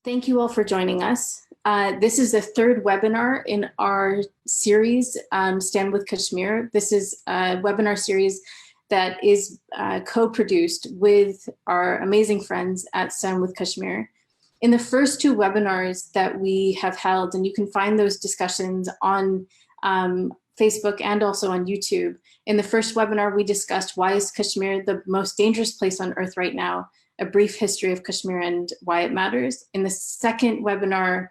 Thank you all for joining us. This is the third webinar in our series, Stand with Kashmir. This is a webinar series that is co-produced with our amazing friends at Stand with Kashmir. In the first two webinars that we have held, and you can find those discussions on Facebook and also on YouTube. In the first webinar, we discussed why is Kashmir the most dangerous place on earth right now, a brief history of Kashmir and why it matters. In the second webinar,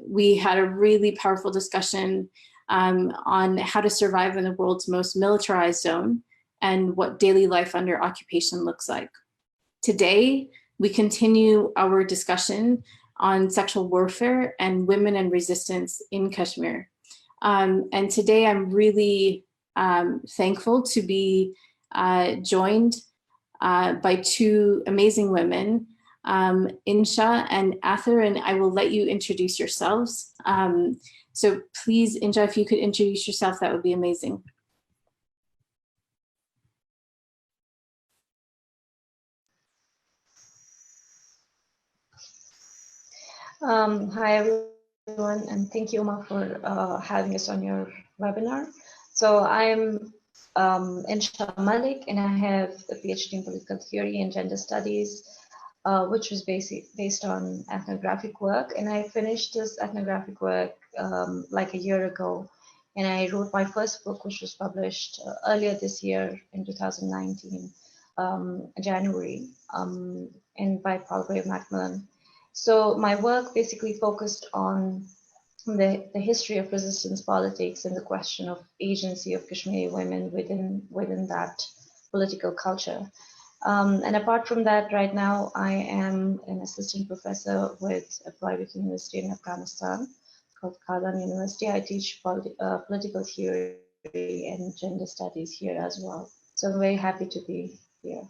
we had a really powerful discussion on how to survive in the world's most militarized zone and what daily life under occupation looks like. Today, we continue our discussion on sexual warfare and women and resistance in Kashmir. And today I'm really thankful to be joined by two amazing women, Inshah and Ather, and I will let you introduce yourselves. So please, Inshah, if you could introduce yourself, that would be amazing. Hi everyone, and thank you, Uma, for having us on your webinar. So I'm Inshah Malik, and I have a PhD in political theory and gender studies, which was based on ethnographic work. And I finished this ethnographic work like a year ago, and I wrote my first book, which was published earlier this year in 2019, January, and by Palgrave Macmillan. So my work basically focused on the history of resistance politics and the question of agency of Kashmiri women within that political culture. And apart from that, right now I am an assistant professor with a private university in Afghanistan called Kardan University. I teach political theory and gender studies here as well. So I'm very happy to be here.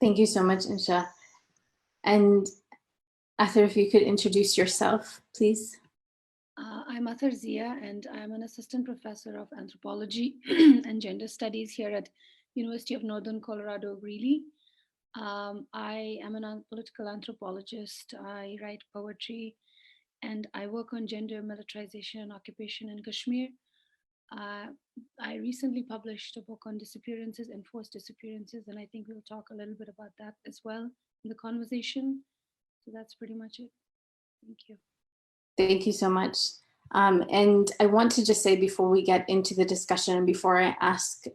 Thank you so much, Inshah. And Ather, if you could introduce yourself, please. I'm Ather Zia, and I'm an assistant professor of anthropology and gender studies here at University of Northern Colorado, Greeley. I am a political anthropologist. I write poetry, and I work on gender, militarization, and occupation in Kashmir. I recently published a book on disappearances, enforced disappearances, and I think we'll talk a little bit about that as well in the conversation. So that's pretty much it. Thank you. Thank you so much. And I want to just say before we get into the discussion, before I ask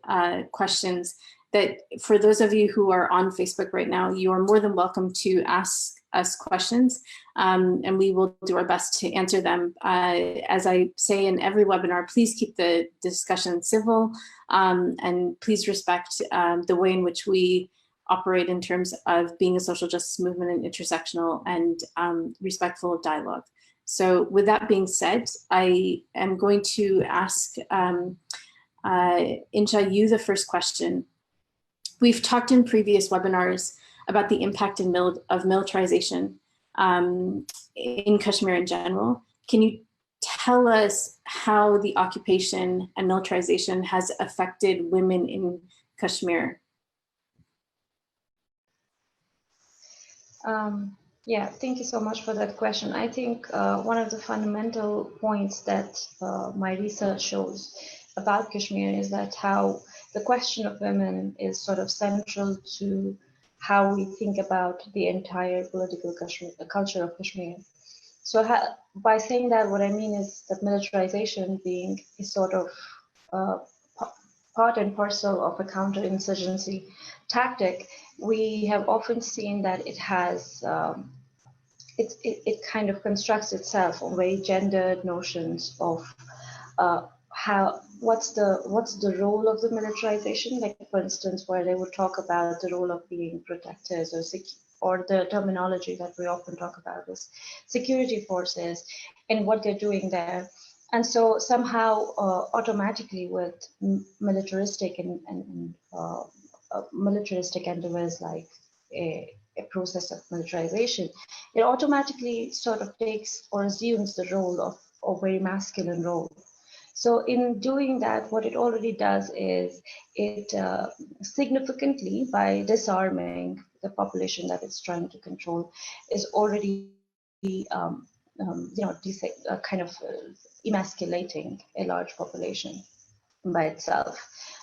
questions, that for those of you who are on Facebook right now, you are more than welcome to ask us questions, and we will do our best to answer them. As I say in every webinar, please keep the discussion civil, and please respect the way in which we operate in terms of being a social justice movement and intersectional and respectful of dialogue. So with that being said, I am going to ask Inshah, you the first question. We've talked in previous webinars about the impact of militarization in Kashmir in general. Can you tell us how the occupation and militarization has affected women in Kashmir? Yeah, thank you so much for that question. I think one of the fundamental points that my research shows about Kashmir is that how the question of women is sort of central to how we think about the entire political culture of Kashmir. So by saying that, what I mean is that militarization being a sort of part and parcel of a counterinsurgency tactic, we have often seen that it has it kind of constructs itself on very gendered notions of what's the role of the militarization. Like for instance, where they would talk about the role of being protectors or the terminology that we often talk about is security forces and what they're doing there. And so somehow automatically with militaristic and militaristic endeavors like a process of militarization, it automatically sort of takes or assumes the role of a very masculine role. So in doing that, what it already does is it significantly, by disarming the population that it's trying to control, is already kind of emasculating a large population by itself.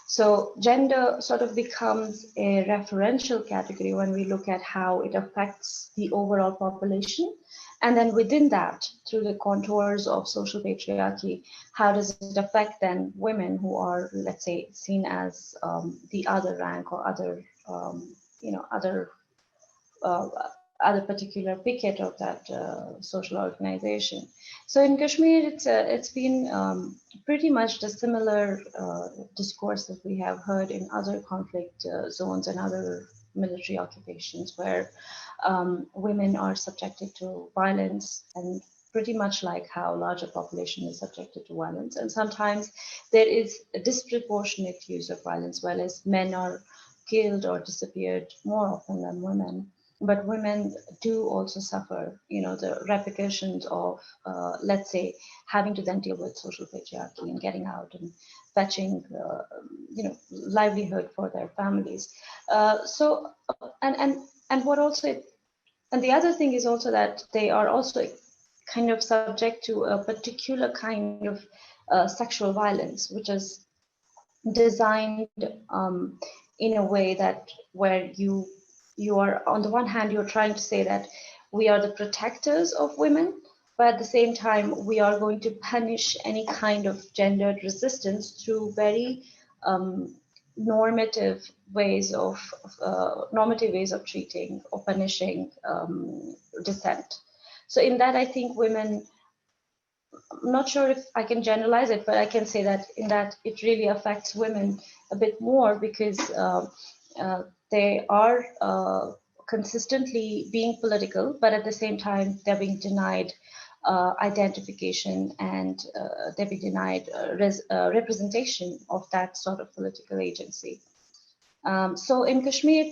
So gender sort of becomes a referential category when we look at how it affects the overall population. And then within that, through the contours of social patriarchy, how does it affect then women who are, let's say, seen as the other rank or other, uh, other particular picket of that social organization. So in Kashmir, it's been pretty much the similar discourse that we have heard in other conflict zones and other military occupations, where women are subjected to violence, and pretty much like how larger population is subjected to violence. And sometimes there is a disproportionate use of violence, whereas men are killed or disappeared more often than women. But women do also suffer, the repercussions of, let's say, having to then deal with social patriarchy and getting out and fetching, livelihood for their families. So, and what also, and the other thing is also that they are also kind of subject to a particular kind of sexual violence, which is designed in a way that where you are, on the one hand, you're trying to say that we are the protectors of women, but at the same time, we are going to punish any kind of gendered resistance through very normative ways of treating or punishing dissent. So in that, I think women, I'm not sure if I can generalize it, but I can say that in that it really affects women a bit more, because they are consistently being political, but at the same time they're being denied identification, and they're being denied representation of that sort of political agency. So in Kashmir,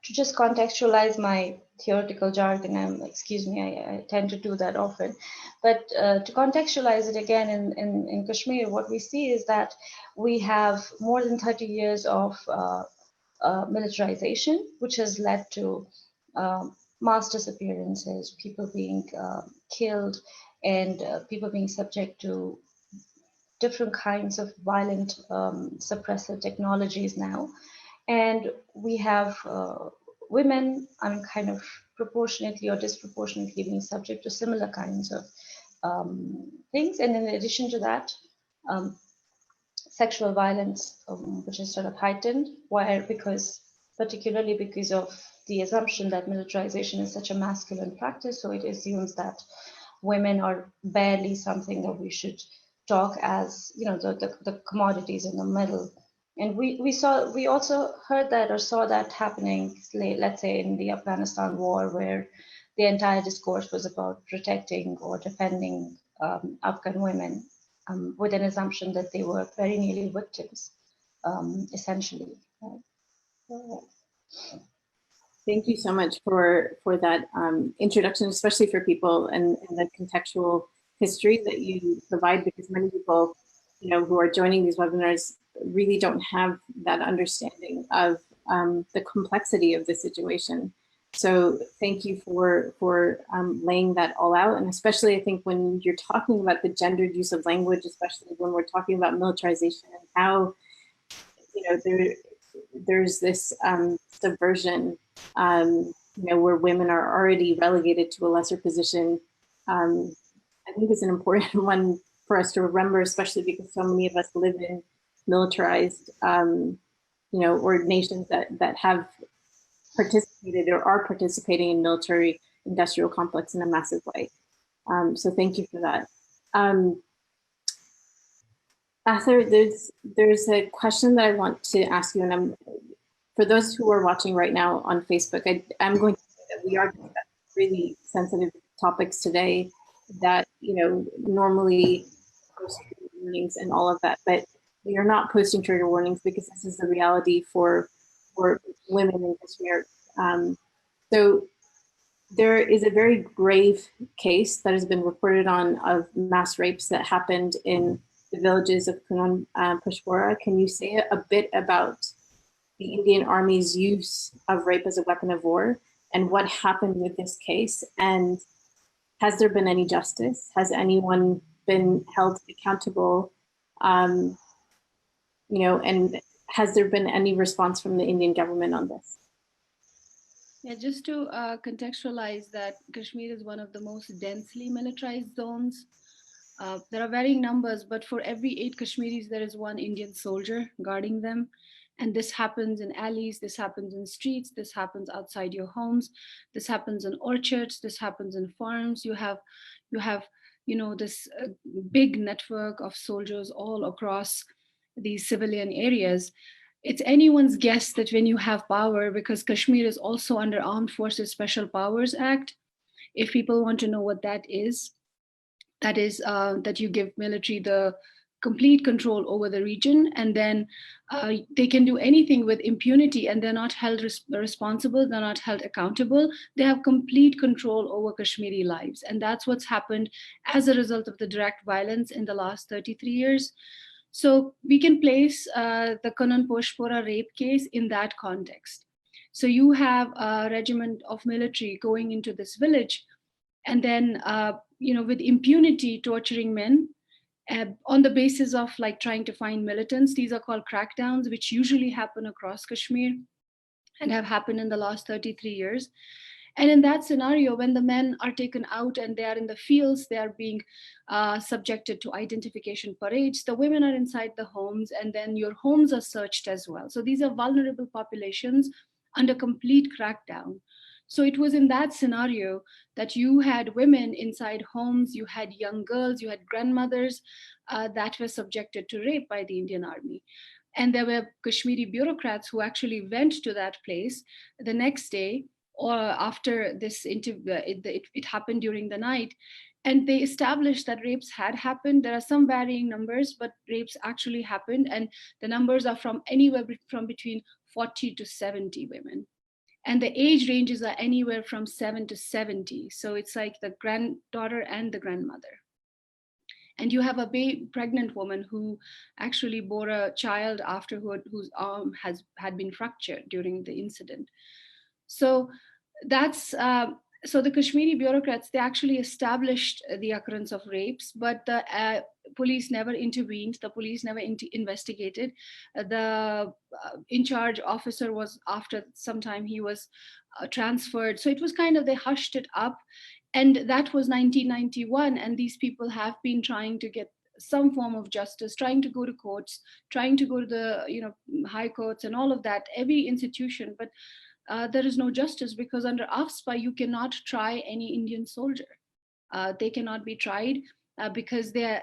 to just contextualize my theoretical jargon, excuse me, I tend to do that often, but to contextualize it again in Kashmir, what we see is that we have more than 30 years of militarization, which has led to mass disappearances, people being killed, and people being subject to different kinds of violent suppressive technologies now. And we have women, kind of proportionately or disproportionately being subject to similar kinds of things. And in addition to that, sexual violence, which is sort of heightened, particularly because of the assumption that militarization is such a masculine practice. So it assumes that women are barely something that we should talk as, the commodities in the middle. And we also heard that or saw that happening, let's say, in the Afghanistan war, where the entire discourse was about protecting or defending Afghan women, with an assumption that they were very nearly victims, essentially. Thank you so much for that introduction, especially for people and the contextual history that you provide, because many people, who are joining these webinars really don't have that understanding of the complexity of the situation. So thank you for laying that all out. And especially, I think, when you're talking about the gendered use of language, especially when we're talking about militarization and how, there's this subversion, where women are already relegated to a lesser position. I think is an important one for us to remember, especially because so many of us live in militarized, or nations that have participated or are participating in military industrial complex in a massive way. So thank you for that. Ather, there's a question that I want to ask you, and for those who are watching right now on Facebook, I'm going to say that we are discussing really sensitive topics today that, normally post trigger warnings and all of that, but we are not posting trigger warnings because this is the reality for women in Kashmir. So there is a very grave case that has been reported on of mass rapes that happened in the villages of Kunan Peshwara. Can you say a bit about the Indian Army's use of rape as a weapon of war and what happened with this case? And has there been any justice? Has anyone been held accountable? And has there been any response from the Indian government on this? Yeah, just to contextualize that, Kashmir is one of the most densely militarized zones. There are varying numbers, but for every 8 Kashmiris, there is 1 Indian soldier guarding them. And this happens in alleys, this happens in streets, this happens outside your homes, this happens in orchards, this happens in farms. You have this big network of soldiers all across these civilian areas. It's anyone's guess that when you have power, because Kashmir is also under Armed Forces Special Powers Act, if people want to know what that is that you give military the complete control over the region, and then they can do anything with impunity, and they're not held responsible, they're not held accountable. They have complete control over Kashmiri lives, and that's what's happened as a result of the direct violence in the last 33 years. So we can place the Kanan Poshpora rape case in that context. So you have a regiment of military going into this village, and then with impunity torturing men on the basis of like trying to find militants. These are called crackdowns, which usually happen across Kashmir and have happened in the last 33 years. And in that scenario, when the men are taken out and they are in the fields, they are being subjected to identification parades. The women are inside the homes, and then your homes are searched as well. So these are vulnerable populations under complete crackdown. So it was in that scenario that you had women inside homes, you had young girls, you had grandmothers that were subjected to rape by the Indian Army. And there were Kashmiri bureaucrats who actually went to that place the next day or after this it happened during the night, and they established that rapes had happened. There are some varying numbers, but rapes actually happened, and the numbers are from anywhere from between 40 to 70 women. And the age ranges are anywhere from 7 to 70. So it's like the granddaughter and the grandmother. And you have a pregnant woman who actually bore a child after whose arm had been fractured during the incident. So that's so the Kashmiri bureaucrats, they actually established the occurrence of rapes, but the police never intervened. The police never investigated. The in charge officer was, after some time, he was transferred. So it was kind of, they hushed it up. And that was 1991. And these people have been trying to get some form of justice, trying to go to courts, trying to go to the high courts and all of that, every institution. But there is no justice, because under AFSPA, you cannot try any Indian soldier. They cannot be tried because they are,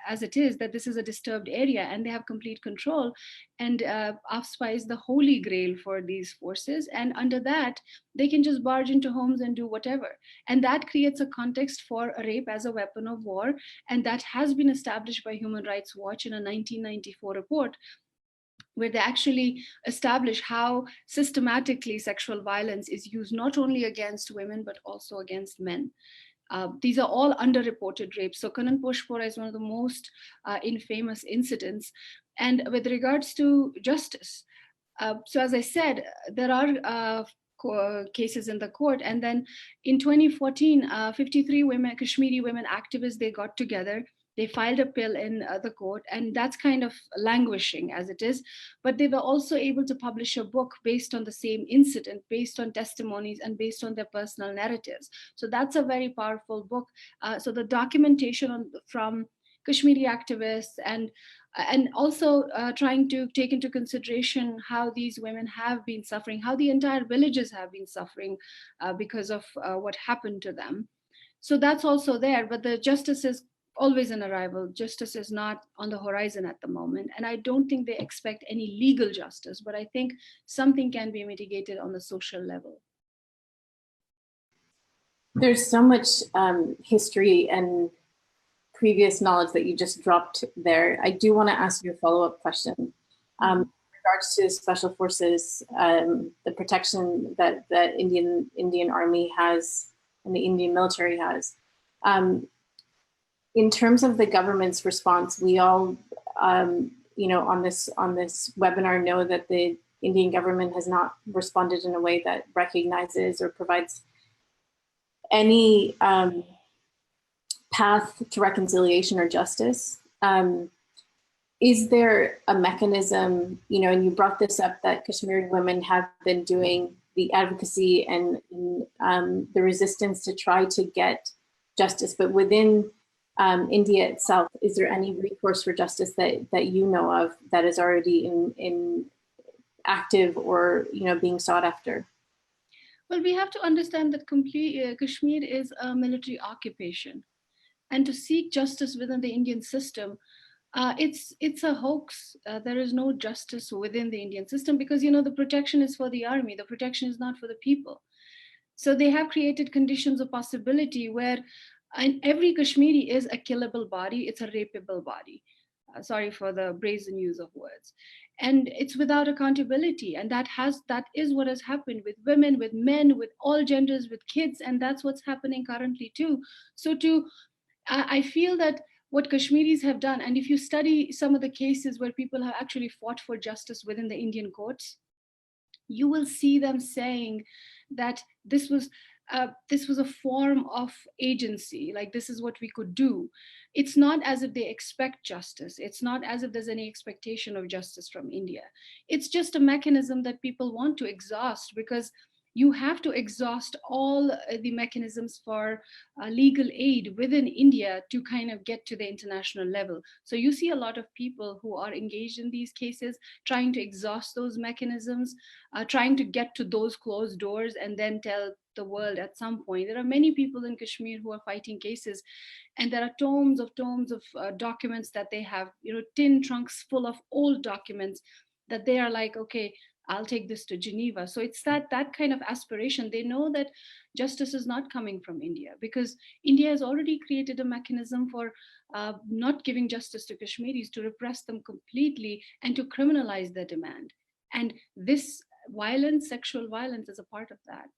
as it is, that this is a disturbed area and they have complete control. And AFSPA is the holy grail for these forces. And under that, they can just barge into homes and do whatever. And that creates a context for rape as a weapon of war. And that has been established by Human Rights Watch in a 1994 report, where they actually establish how systematically sexual violence is used not only against women, but also against men. These are all underreported rapes. So Kanan Poshpora is one of the most infamous incidents. And with regards to justice, so as I said, there are cases in the court. And then in 2014, 53 women, Kashmiri women activists, they got together. They filed a bill in the court, and that's kind of languishing as it is. But they were also able to publish a book based on the same incident, based on testimonies and based on their personal narratives. So that's a very powerful book. So the documentation from Kashmiri activists and also trying to take into consideration how these women have been suffering, how the entire villages have been suffering because of what happened to them. So that's also there, but the justice is always an arrival. Justice is not on the horizon at the moment. And I don't think they expect any legal justice, but I think something can be mitigated on the social level. There's so much history and previous knowledge that you just dropped there. I do want to ask you a follow-up question. In regards to special forces, the protection that the Indian Army has and the Indian military has. in terms of the government's response, we all, you know, on this webinar know that the Indian government has not responded in a way that recognizes or provides any path to reconciliation or justice. Is there a mechanism, you know, and you brought this up, that Kashmiri women have been doing the advocacy and the resistance to try to get justice, but within India itself, is there any recourse for justice that you know of that is already in active or, you know, being sought after? Well, we have to understand that Kashmir is a military occupation, and to seek justice within the Indian system, it's a hoax. There is no justice within the Indian system because, you know, the protection is for the army. The protection is not for the people. So they have created conditions of possibility where every Kashmiri is a killable body. It's a rapeable body. Sorry for the brazen use of words. And it's without accountability. And that is what has happened with women, with men, with all genders, with kids. And that's what's happening currently too. So I feel that what Kashmiris have done, and if you study some of the cases where people have actually fought for justice within the Indian courts, you will see them saying that this was a form of agency, like this is what we could do. It's not as if they expect justice. It's not as if there's any expectation of justice from India. It's just a mechanism that people want to exhaust, because you have to exhaust all the mechanisms for legal aid within India to kind of get to the international level. So you see a lot of people who are engaged in these cases trying to exhaust those mechanisms, trying to get to those closed doors and then tell the world at some point. There are many people in Kashmir who are fighting cases, and there are tomes of documents that they have, you know, tin trunks full of old documents that they are like, okay, I'll take this to Geneva. So it's that kind of aspiration. They know that justice is not coming from India, because India has already created a mechanism for not giving justice to Kashmiris, to repress them completely and to criminalize their demand. And this violence, sexual violence, is a part of that.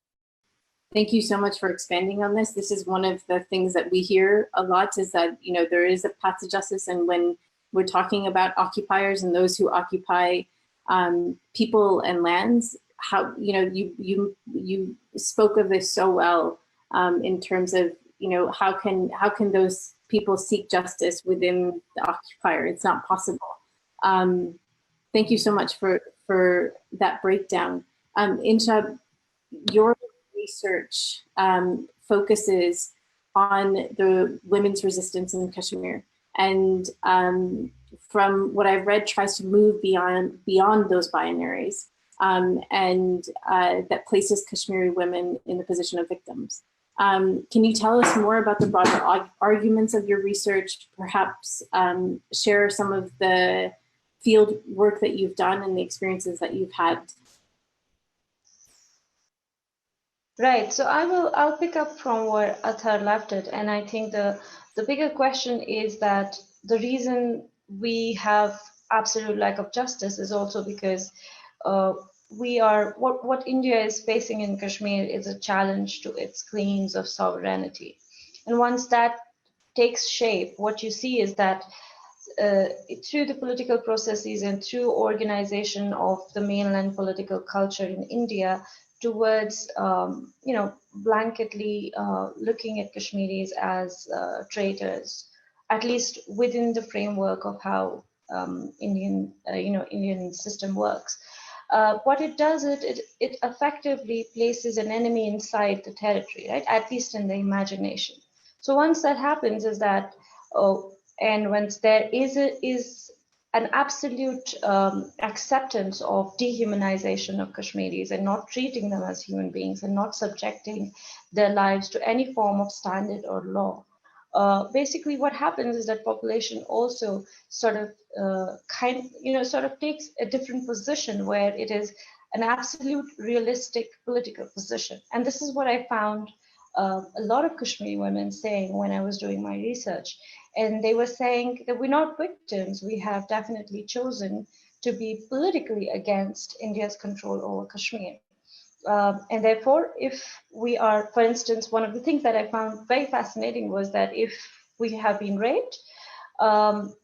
Thank you so much for expanding on this. This is one of the things that we hear a lot, is that, you know, there is a path to justice. And when we're talking about occupiers and those who occupy people and lands, how, you know, you spoke of this so well in terms of, you know, how can those people seek justice within the occupier? It's not possible. Thank you so much for that breakdown. Inshah, your research focuses on the women's resistance in Kashmir, and from what I've read, tries to move beyond those binaries, and that places Kashmiri women in the position of victims. Can you tell us more about the broader arguments of your research? Perhaps share some of the field work that you've done and the experiences that you've had. Right. So I'll pick up from where Ather left it, and I think the bigger question is that the reason we have absolute lack of justice is also because what India is facing in Kashmir is a challenge to its claims of sovereignty, and once that takes shape, what you see is that through the political processes and through organization of the mainland political culture in India towards, you know, blanketly looking at Kashmiris as traitors, at least within the framework of how Indian system works. What it does, it effectively places an enemy inside the territory, right? At least in the imagination. So once that happens, is that, and once there is an absolute acceptance of dehumanization of Kashmiris and not treating them as human beings and not subjecting their lives to any form of standard or law. Basically, what happens is that population also sort of takes a different position, where it is an absolute realistic political position. And this is what I found a lot of Kashmiri women saying when I was doing my research. And they were saying that we're not victims. We have definitely chosen to be politically against India's control over Kashmir. And therefore, if we are, for instance, one of the things that I found very fascinating was that if we have been raped,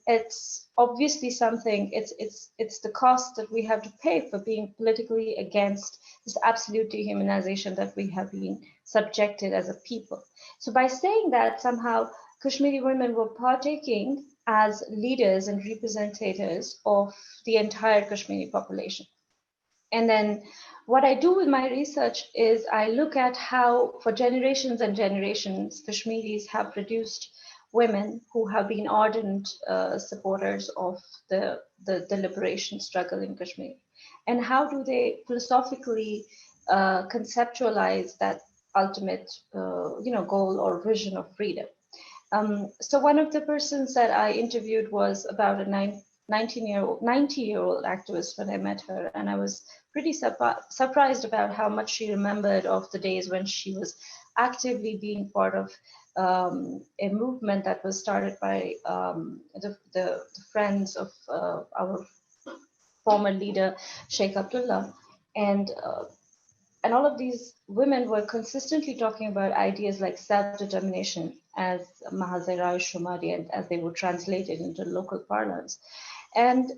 it's obviously something, it's the cost that we have to pay for being politically against this absolute dehumanization that we have been subjected as a people. So by saying that, somehow Kashmiri women were partaking as leaders and representatives of the entire Kashmiri population. And then what I do with my research is I look at how for generations and generations, Kashmiris have produced women who have been ardent supporters of the liberation struggle in Kashmir. And how do they philosophically conceptualize that ultimate goal or vision of freedom? So one of the persons that I interviewed was about a 90-year-old activist when I met her, and I was pretty surprised about how much she remembered of the days when she was actively being part of a movement that was started by the friends of our former leader, Sheikh Abdullah. And all of these women were consistently talking about ideas like self-determination as Mahazera Shumari, and as they were translated into local parlance. And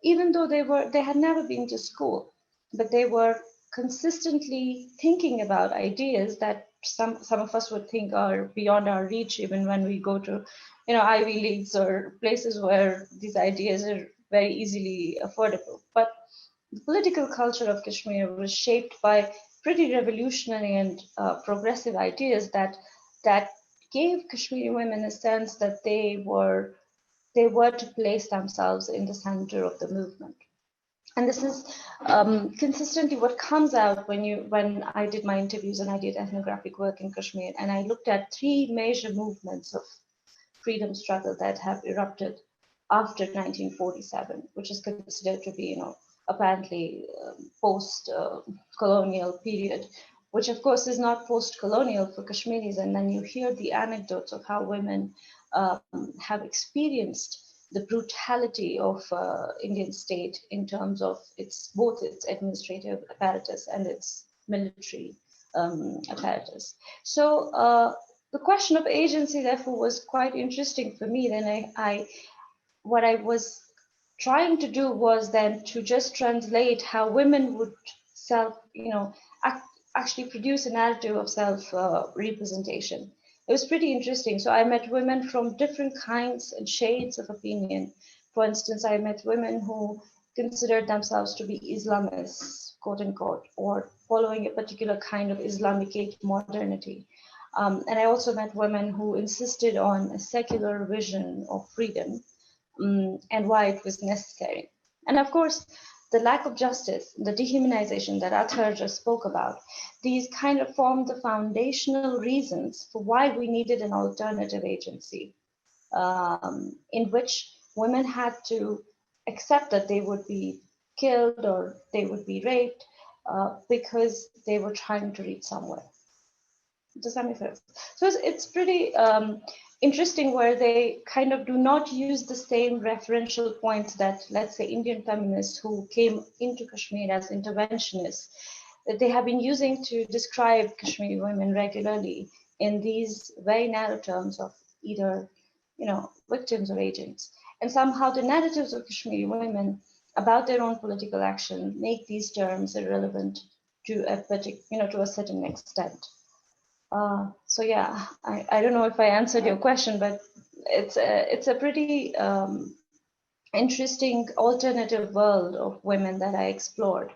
even though they had never been to school, but they were consistently thinking about ideas that some of us would think are beyond our reach, even when we go to, Ivy Leagues or places where these ideas are very easily affordable. But the political culture of Kashmir was shaped by pretty revolutionary and progressive ideas that gave Kashmiri women a sense that they were to place themselves in the center of the movement. And this is consistently what comes out when I did my interviews and I did ethnographic work in Kashmir, and I looked at three major movements of freedom struggle that have erupted after 1947, which is considered to be, apparently post-colonial period, which of course is not post-colonial for Kashmiris. And then you hear the anecdotes of how women have experienced the brutality of Indian state in terms of both its administrative apparatus and its military apparatus. So the question of agency, therefore, was quite interesting for me. Then what I was trying to do was then to just translate how women would actually produce a narrative of self-representation. It was pretty interesting. So I met women from different kinds and shades of opinion. For instance, I met women who considered themselves to be Islamists, quote unquote, or following a particular kind of Islamic modernity. And I also met women who insisted on a secular vision of freedom and why it was necessary. And of course, the lack of justice, the dehumanization that Ather just spoke about, these kind of form the foundational reasons for why we needed an alternative agency in which women had to accept that they would be killed or they would be raped because they were trying to reach somewhere. Does that make sense? So it's pretty interesting where they kind of do not use the same referential points that, let's say, Indian feminists who came into Kashmir as interventionists, that they have been using to describe Kashmiri women regularly in these very narrow terms of either, victims or agents. And somehow the narratives of Kashmiri women about their own political action make these terms irrelevant to to a certain extent. So yeah, I don't know if I answered your question, but it's a pretty interesting alternative world of women that I explored,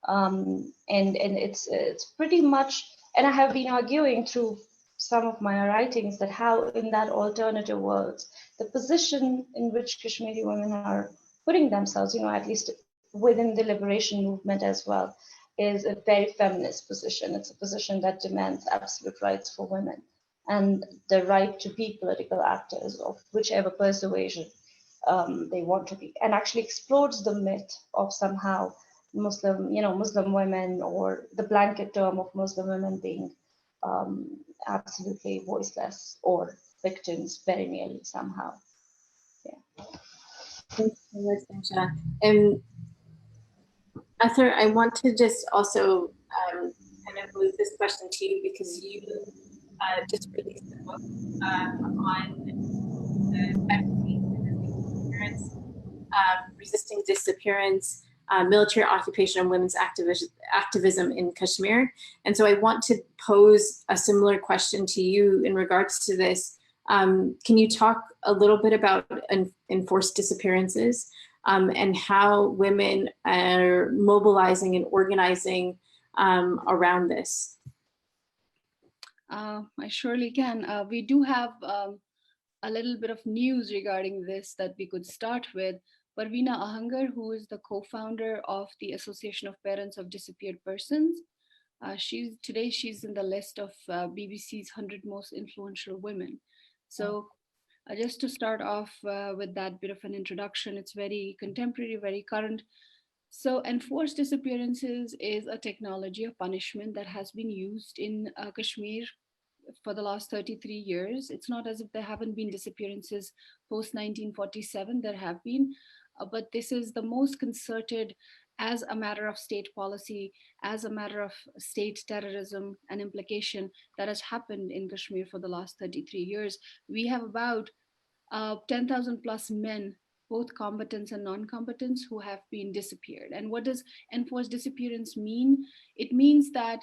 and it's pretty much, and I have been arguing through some of my writings that how in that alternative world, the position in which Kashmiri women are putting themselves, at least within the liberation movement as well, is a very feminist position. It's a position that demands absolute rights for women and the right to be political actors of whichever persuasion they want to be, and actually explodes the myth of somehow Muslim women, or the blanket term of Muslim women being absolutely voiceless or victims very nearly somehow. Yeah. Thank you so much, Inshah. And Ather, I want to just also kind of move this question to you because you just released a book on resisting disappearance, military occupation, and women's activism in Kashmir. And so I want to pose a similar question to you in regards to this. Can you talk a little bit about enforced disappearances and how women are mobilizing and organizing around this? I surely can. We do have a little bit of news regarding this that we could start with. Parveena Ahangar, who is the co-founder of the Association of Parents of Disappeared Persons, she's in the list of BBC's 100 most influential women. So just to start off with that bit of an introduction, it's very contemporary, very current. So enforced disappearances is a technology of punishment that has been used in Kashmir for the last 33 years. It's not as if there haven't been disappearances post 1947, there have been, but this is the most concerted as a matter of state policy, as a matter of state terrorism and implication that has happened in Kashmir for the last 33 years. We have about 10,000 plus men, both combatants and non-combatants, who have been disappeared. And what does enforced disappearance mean? It means that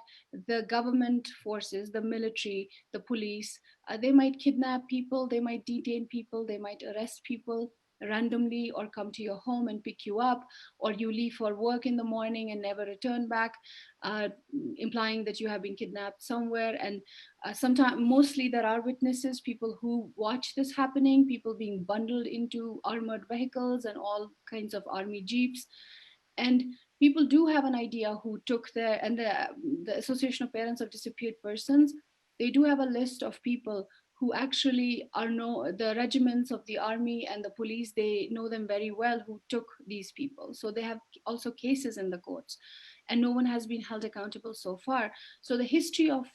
the government forces, the military, the police, they might kidnap people, they might detain people, they might arrest people randomly or come to your home and pick you up, or you leave for work in the morning and never return back, implying that you have been kidnapped somewhere. And sometimes, mostly there are witnesses, people who watch this happening, people being bundled into armored vehicles and all kinds of army jeeps. And people do have an idea who took their, and the Association of Parents of Disappeared Persons, they do have a list of people who actually are the regiments of the army and the police, they know them very well, who took these people. So they have also cases in the courts, and no one has been held accountable so far. So the history of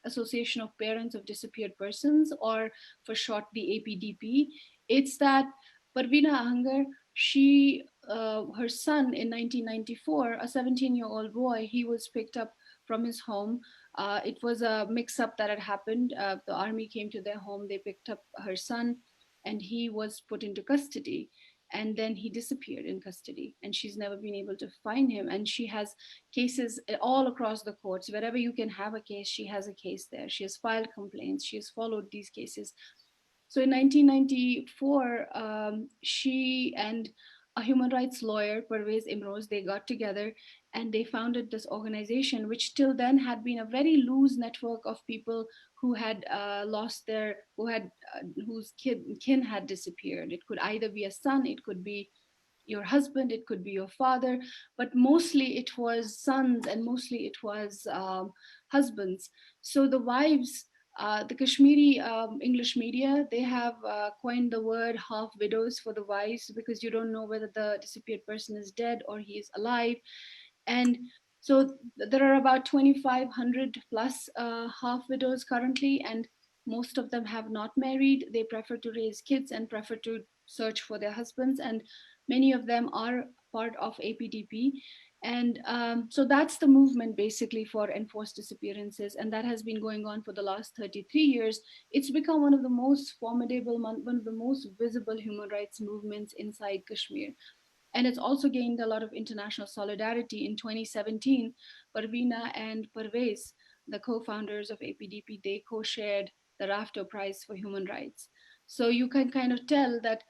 Association of Parents of Disappeared Persons, or for short the APDP, it's that Parveena Ahangar, her son in 1994, a 17-year-old boy, he was picked up from his home. It was a mix-up that had happened. The army came to their home, they picked up her son, and he was put into custody. And then he disappeared in custody, and she's never been able to find him. And she has cases all across the courts. Wherever you can have a case, she has a case there. She has filed complaints. She has followed these cases. So in 1994, she and a human rights lawyer, Pervez Imroz, they got together and they founded this organization, which till then had been a very loose network of people who had whose kin had disappeared. It could either be a son, it could be your husband, it could be your father, but mostly it was sons and mostly it was husbands. So the wives, the Kashmiri English media, they have coined the word half widows for the wives, because you don't know whether the disappeared person is dead or he is alive. And so there are about 2,500 plus half widows currently, and most of them have not married. They prefer to raise kids and prefer to search for their husbands, and many of them are part of APDP. And so that's the movement basically for enforced disappearances, and that has been going on for the last 33 years. It's become one of the most formidable, one of the most visible human rights movements inside Kashmir. And it's also gained a lot of international solidarity. In 2017, Parveena and Pervez, the co-founders of APDP, they co-shared the Rafter Prize for Human Rights. So you can kind of tell that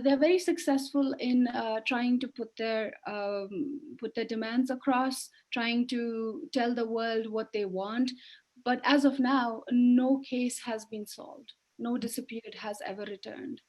they're very successful in trying to put their demands across, trying to tell the world what they want. But as of now, no case has been solved. No disappeared has ever returned.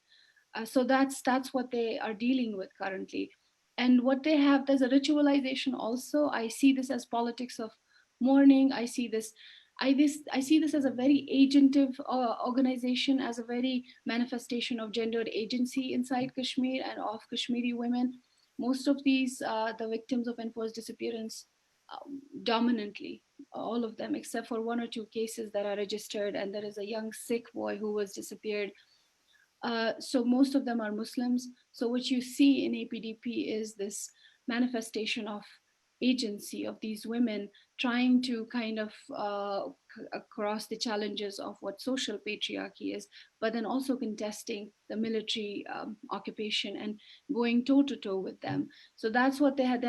So that's what they are dealing with currently. And what they have, there's a ritualization also. I see this as politics of mourning. I see this as a very agentive organization, as a very manifestation of gendered agency inside Kashmir and of Kashmiri women. Most of these, the victims of enforced disappearance, dominantly, all of them, except for one or two cases that are registered. And there is a young Sikh boy who was disappeared. So most of them are Muslims. So what you see in APDP is this manifestation of agency of these women trying to kind of across the challenges of what social patriarchy is, but then also contesting the military occupation and going toe to toe with them. So that's what they have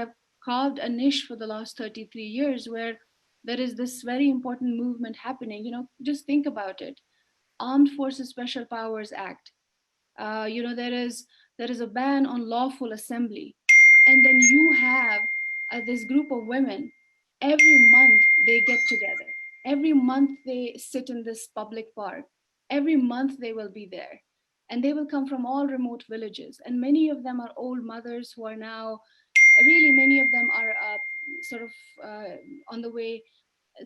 carved a niche for the last 33 years, where there is this very important movement happening. Just think about it. Armed Forces Special Powers Act. There is a ban on lawful assembly, and then you have this group of women. Every month they get together. Every month they sit in this public park. Every month they will be there, and they will come from all remote villages. And many of them are old mothers who are now, really, many of them are sort of on the way.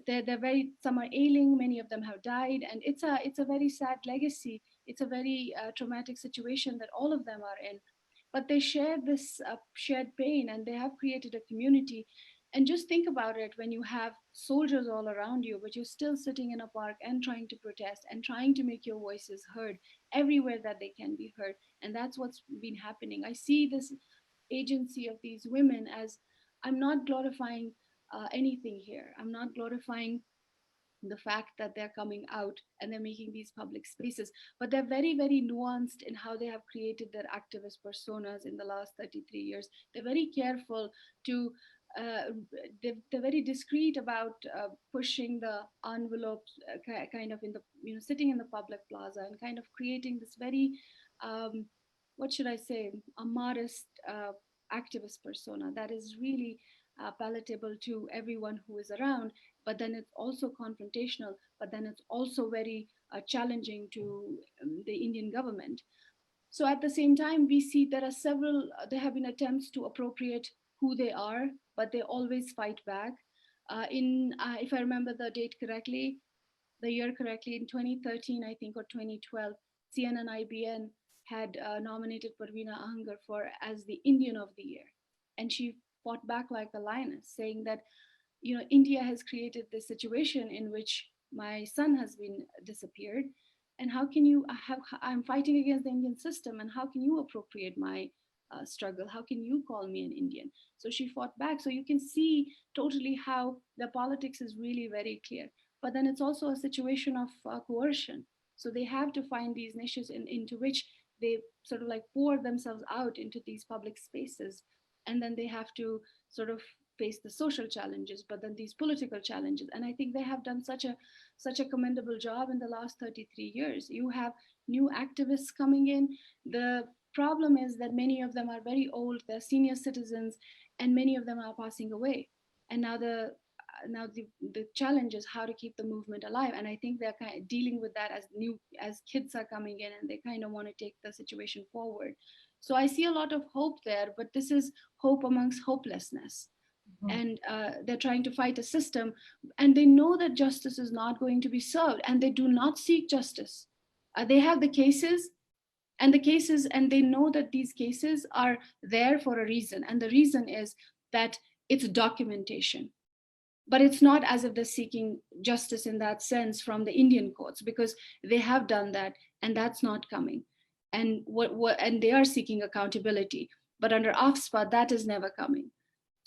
They're very, some are ailing, many of them have died, and it's a very sad legacy. It's a very traumatic situation that all of them are in, but they share this shared pain, and they have created a community. And just think about it, when you have soldiers all around you, but you're still sitting in a park and trying to protest and trying to make your voices heard everywhere that they can be heard. And that's what's been happening. I see this agency of these women as, I'm not glorifying anything here. I'm not glorifying the fact that they're coming out and they're making these public spaces, but they're very, very nuanced in how they have created their activist personas in the last 33 years. They're very careful to, they're very discreet about pushing the envelopes, kind of in the, sitting in the public plaza and kind of creating this very, what should I say, a modest activist persona that is really palatable to everyone who is around, but then it's also confrontational, but then it's also very challenging to the Indian government. So at the same time, we see there are several, there have been attempts to appropriate who they are, but they always fight back. If I remember the date correctly, the year correctly, in 2013, I think, or 2012, CNN IBN had nominated Parveena Ahangar for as the Indian of the Year. And she fought back like a lioness, saying that, India has created this situation in which my son has been disappeared. And how can you have, I'm fighting against the Indian system, and how can you appropriate my struggle? How can you call me an Indian? So she fought back. So you can see totally how the politics is really very clear. But then it's also a situation of coercion. So they have to find these niches into which they sort of like pour themselves out into these public spaces. And then they have to sort of face the social challenges, but then these political challenges. And I think they have done such a commendable job in the last 33 years. You have new activists coming in. The problem is that many of them are very old, they're senior citizens, and many of them are passing away. And now the challenge is how to keep the movement alive. And I think they're kind of dealing with that as kids are coming in, and they kind of want to take the situation forward. So I see a lot of hope there, but this is hope amongst hopelessness. And they're trying to fight a system, and they know that justice is not going to be served, and they do not seek justice. They have the cases, and they know that these cases are there for a reason, and the reason is that it's documentation. But it's not as if they're seeking justice in that sense from the Indian courts, because they have done that, and that's not coming. And and they are seeking accountability, but under AFSPA, that is never coming.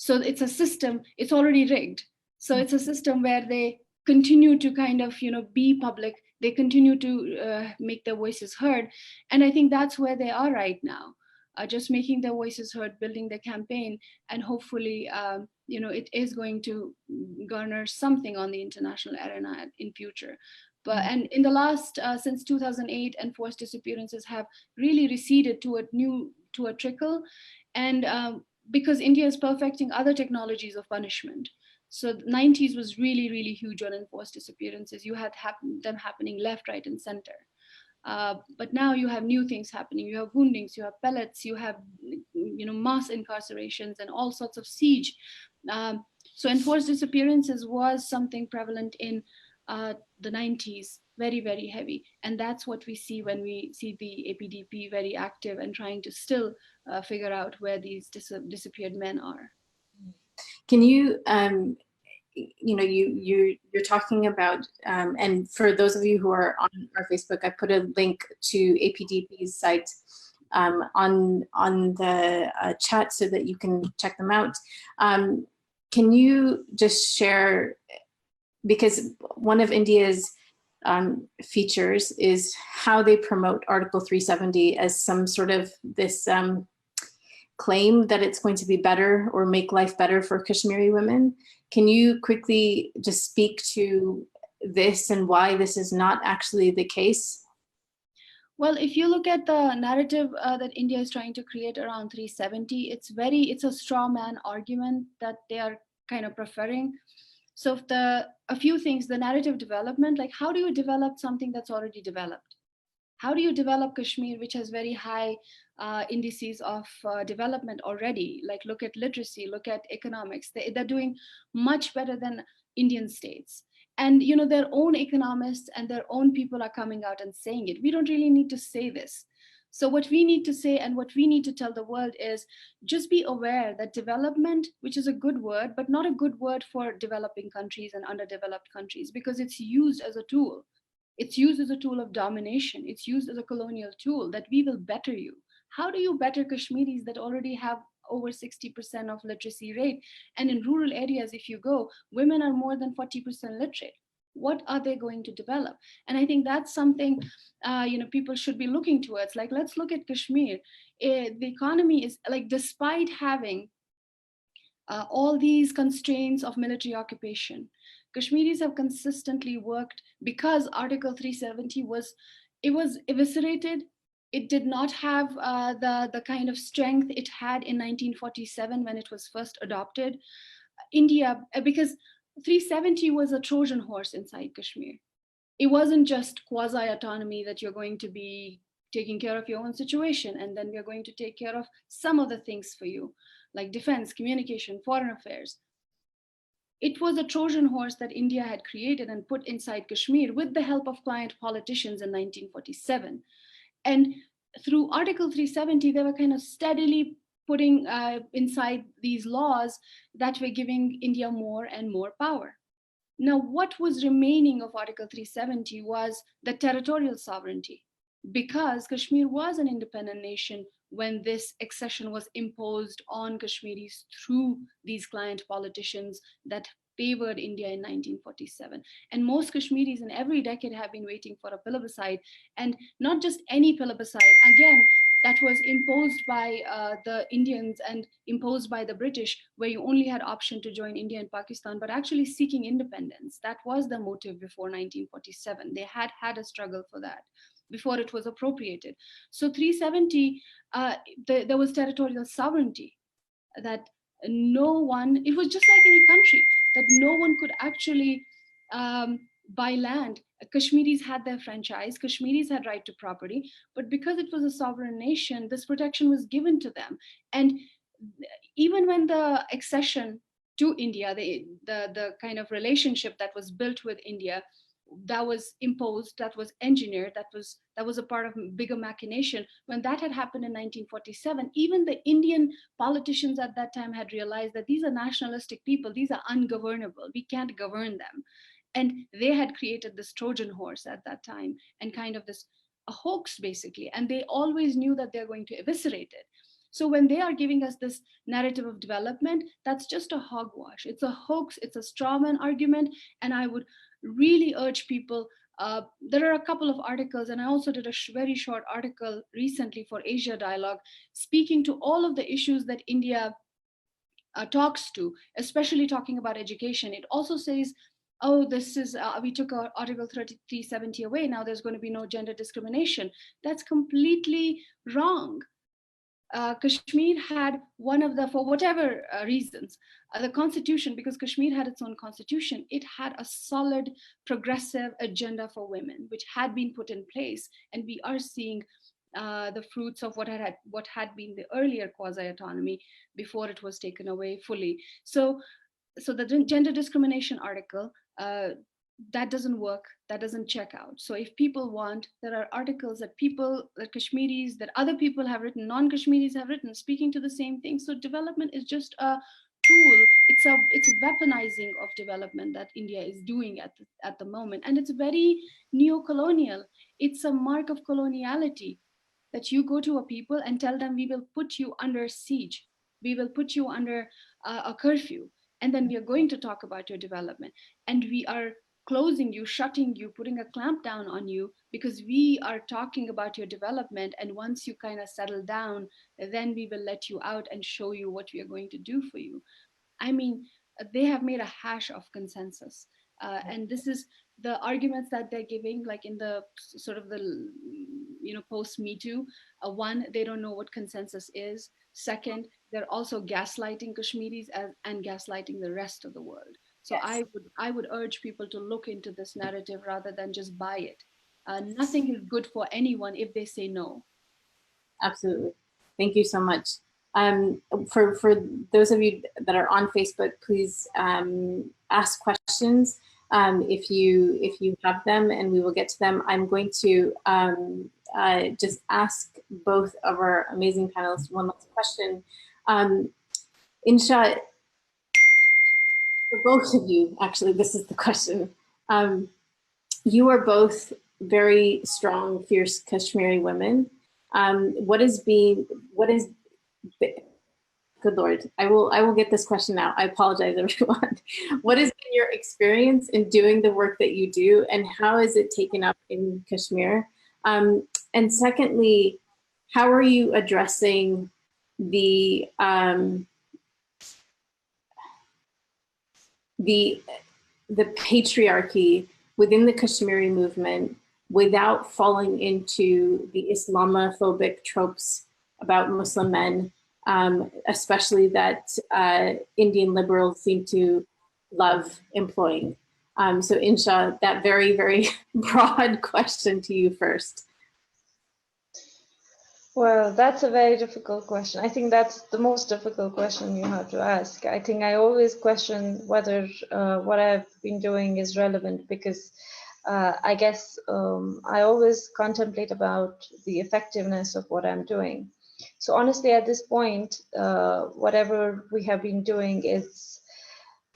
So it's a system, it's already rigged. So it's a system where they continue to kind of, be public. They continue to make their voices heard. And I think that's where they are right now, just making their voices heard, building their campaign. And hopefully, it is going to garner something on the international arena in future. But and in the last, since 2008, enforced disappearances have really receded to a trickle. And because India is perfecting other technologies of punishment. So the 90s was really, really huge on enforced disappearances. You had them happening left, right, and center. But now you have new things happening. You have woundings, you have pellets, you have mass incarcerations and all sorts of siege. So enforced disappearances was something prevalent in the 90s, very, very heavy. And that's what we see when we see the APDP very active and trying to still figure out where these disappeared men are. Can you, you're talking about, and for those of you who are on our Facebook, I put a link to APDP's site on the chat so that you can check them out. can you just share, because one of India's features is how they promote Article 370 as some sort of this claim that it's going to be better or make life better for Kashmiri women. Can you quickly just speak to this and why this is not actually the case? Well, if you look at the narrative that India is trying to create around 370, it's a straw man argument that they are kind of preferring. So if a few things, the narrative development, like how do you develop something that's already developed? How do you develop Kashmir, which has very high indices of development already? Like look at literacy, look at economics. They're doing much better than Indian states. And their own economists and their own people are coming out and saying it. We don't really need to say this. So what we need to say and what we need to tell the world is just be aware that development, which is a good word, but not a good word for developing countries and underdeveloped countries, because it's used as a tool. It's used as a tool of domination. It's used as a colonial tool that we will better you. How do you better Kashmiris that already have over 60% of literacy rate? And in rural areas, if you go, women are more than 40% literate. What are they going to develop? And I think that's something people should be looking towards. Like, let's look at Kashmir. The economy is like, despite having all these constraints of military occupation, Kashmiris have consistently worked because Article 370 was eviscerated. It did not have the kind of strength it had in 1947 when it was first adopted. India, because 370 was a Trojan horse inside Kashmir. It wasn't just quasi-autonomy that you're going to be taking care of your own situation and then we're going to take care of some of the things for you, like defense, communication, foreign affairs. It was a Trojan horse that India had created and put inside Kashmir with the help of client politicians in 1947. And through Article 370, they were kind of steadily putting inside these laws that were giving India more and more power. Now, what was remaining of Article 370 was the territorial sovereignty, because Kashmir was an independent nation when this accession was imposed on Kashmiris through these client politicians that favored India in 1947. And most Kashmiris in every decade have been waiting for a plebiscite, and not just any plebiscite. Again, that was imposed by the Indians and imposed by the British, where you only had option to join India and Pakistan, but actually seeking independence. That was the motive before 1947. They had had a struggle for that before it was appropriated. So 370, there was territorial sovereignty that no one, it was just like any country, that no one could actually buy land. Kashmiris had their franchise, Kashmiris had right to property, but because it was a sovereign nation, this protection was given to them. And even when the accession to India, the kind of relationship that was built with India, that was imposed, that was engineered, that was a part of a bigger machination. When that had happened in 1947, even the Indian politicians at that time had realized that these are nationalistic people, these are ungovernable, we can't govern them. And they had created this Trojan horse at that time, and kind of this a hoax basically, and they always knew that they're going to eviscerate it. So when they are giving us this narrative of development, that's just a hogwash. It's a hoax, it's a strawman argument. And I would really urge people, there are a couple of articles, and I also did a very short article recently for Asia Dialogue, speaking to all of the issues that India talks to, especially talking about education. It also says, oh, this is, we took Article 370 away, now there's going to be no gender discrimination. That's completely wrong. Kashmir had one of the, for whatever reasons, the constitution, because Kashmir had its own constitution, it had a solid progressive agenda for women, which had been put in place. And we are seeing the fruits of what had been the earlier quasi-autonomy before it was taken away fully. So the gender discrimination article, that doesn't work, that doesn't check out. So if people want, there are articles that Kashmiris, that other people have written, non-Kashmiris have written, speaking to the same thing. So development is just a tool, it's a weaponizing of development that India is doing at the moment. And it's very neo-colonial. It's a mark of coloniality, that you go to a people and tell them, we will put you under siege, we will put you under a curfew. and then we are going to talk about your development, and we are closing you, shutting you, putting a clamp down on you because we are talking about your development, and once you kind of settle down, then we will let you out and show you what we are going to do for you. I mean, they have made a hash of consensus. And this is the arguments that they're giving, like in the sort of the, post Me Too. One, they don't know what consensus is. Second, they're also gaslighting Kashmiris and gaslighting the rest of the world. So Yes. I would urge people to look into this narrative rather than just buy it. Nothing is good for anyone if they say no. Absolutely. Thank you so much. For those of you that are on Facebook, please ask questions if you have them, and we will get to them. I'm going to just ask both of our amazing panelists one last question. Inshah, for both of you, actually, this is the question. You are both very strong, fierce Kashmiri women. What is, good Lord, I will get this question now. I apologize, everyone. What has been your experience in doing the work that you do, and how is it taken up in Kashmir? And secondly, how are you addressing the patriarchy within the Kashmiri movement without falling into the Islamophobic tropes about Muslim men, especially that Indian liberals seem to love employing? So Inshah, that very, very broad question to you first. Well, that's a very difficult question. I think that's the most difficult question you have to ask. I think I always question whether what I've been doing is relevant, because I guess I always contemplate about the effectiveness of what I'm doing. So honestly, at this point, whatever we have been doing is,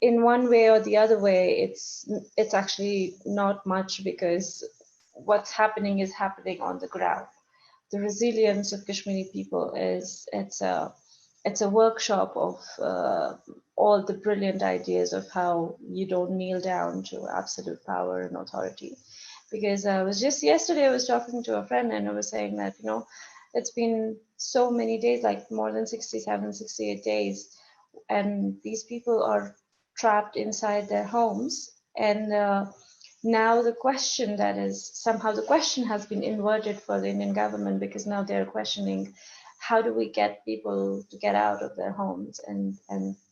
in one way or the other way, it's actually not much, because what's happening is happening on the ground. The resilience of Kashmiri people it's a workshop of all the brilliant ideas of how you don't kneel down to absolute power and authority. Because I was just yesterday, I was talking to a friend, and I was saying that, it's been so many days, like more than 67, 68 days, and these people are trapped inside their homes. And now the question has been inverted for the Indian government, because now they're questioning, how do we get people to get out of their homes and